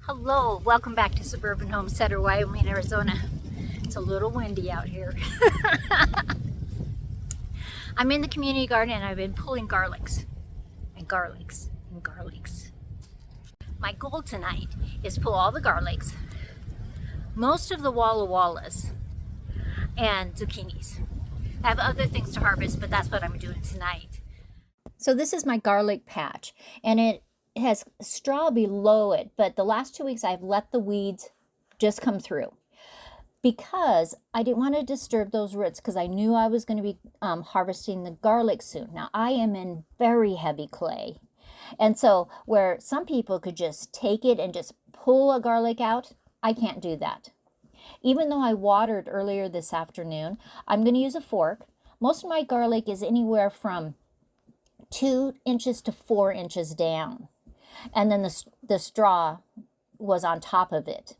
Hello, welcome back to Suburban Homesteader, Wyoming, Arizona. It's a little windy out here. I'm in the community garden and I've been pulling garlics and garlics and garlics. My goal tonight is pull all the garlics, most of the walla wallas, and zucchinis. I have other things to harvest, but that's what I'm doing tonight. So this is my garlic patch, and it has straw below it, but the last 2 weeks I've let the weeds just come through because I didn't want to disturb those roots because I knew I was going to be harvesting the garlic soon. Now I am in very heavy clay, and so where some people could just take it and just pull a garlic out, I can't do that. Even though I watered earlier this afternoon, I'm going to use a fork. Most of my garlic is anywhere from 2 inches to 4 inches down. And then the straw was on top of it.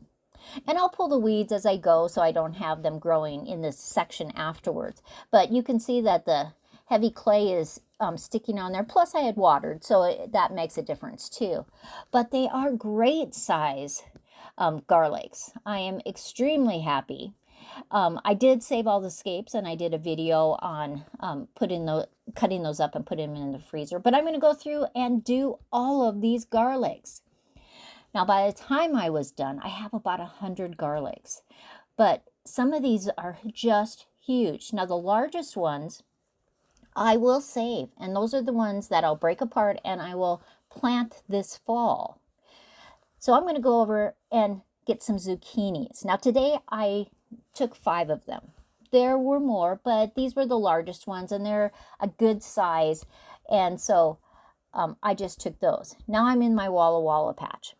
And I'll pull the weeds as I go so I don't have them growing in this section afterwards. But you can see that the heavy clay is sticking on there. Plus I had watered, so that makes a difference too. But they are great size garlics. I am extremely happy. I did save all the scapes, and I did a video on cutting those up and putting them in the freezer. But I'm going to go through and do all of these garlics. Now, by the time I was done, I have about 100 garlics. But some of these are just huge. Now, the largest ones I will save, and those are the ones that I'll break apart and I will plant this fall. So I'm going to go over and get some zucchinis. Now, today I took 5 of them. There were more, but these were the largest ones, and they're a good size, and so I just took those. Now I'm in my walla walla patch.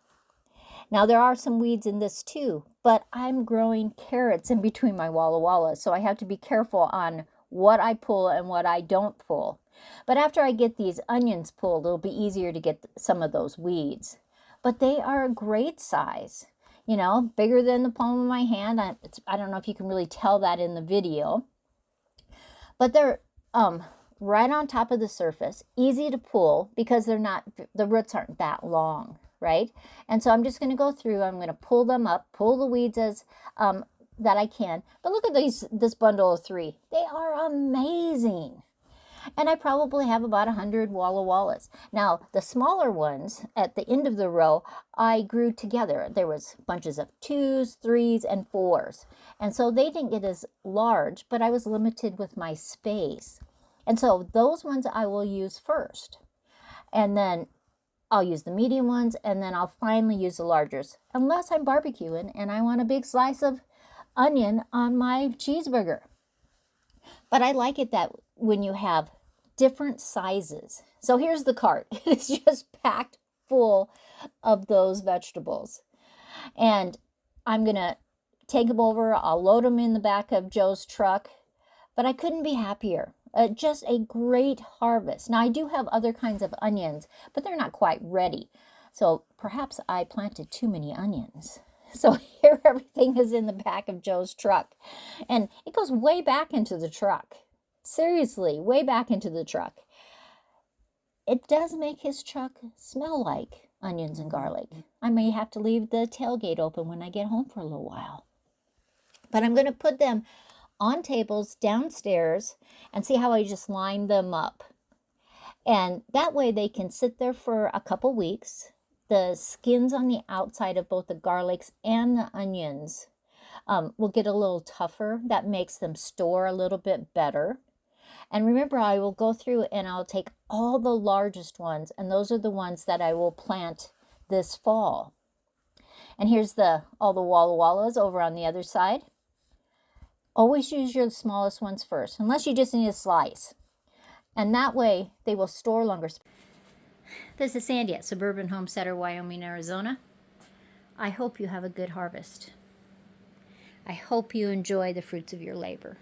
Now there are some weeds in this too, but I'm growing carrots in between my walla wallas, so I have to be careful on what I pull and what I don't pull. But after I get these onions pulled, it'll be easier to get some of those weeds. But they are a great size. You know, bigger than the palm of my hand. I don't know if you can really tell that in the video. But they're right on top of the surface, easy to pull because the roots aren't that long, right? And so I'm just going to go through, I'm going to pull them up, pull the weeds as that I can. But look at this bundle of 3. They are amazing. And I probably have about 100 walla wallas. Now, the smaller ones at the end of the row, I grew together. There was bunches of 2s, 3s, and 4s. And so they didn't get as large, but I was limited with my space. And so those ones I will use first. And then I'll use the medium ones, and then I'll finally use the largers. Unless I'm barbecuing and I want a big slice of onion on my cheeseburger. But I like it that when you have different sizes. So here's the cart. It's just packed full of those vegetables. And I'm going to take them over. I'll load them in the back of Joe's truck. But I couldn't be happier. Just a great harvest. Now I do have other kinds of onions, but they're not quite ready. So perhaps I planted too many onions. So here everything is in the back of Joe's truck. And it goes way back into the truck. Seriously, way back into the truck. It does make his truck smell like onions and garlic. I may have to leave the tailgate open when I get home for a little while. But I'm going to put them on tables downstairs and see how I just line them up. And that way they can sit there for a couple weeks. The skins on the outside of both the garlics and the onions will get a little tougher. That makes them store a little bit better. And remember, I will go through and I'll take all the largest ones, and those are the ones that I will plant this fall. And here's all the walla wallas over on the other side. Always use your smallest ones first, unless you just need a slice. And that way, they will store longer. This is Sandy at Suburban Homesteader, Wyoming, Arizona. I hope you have a good harvest. I hope you enjoy the fruits of your labor.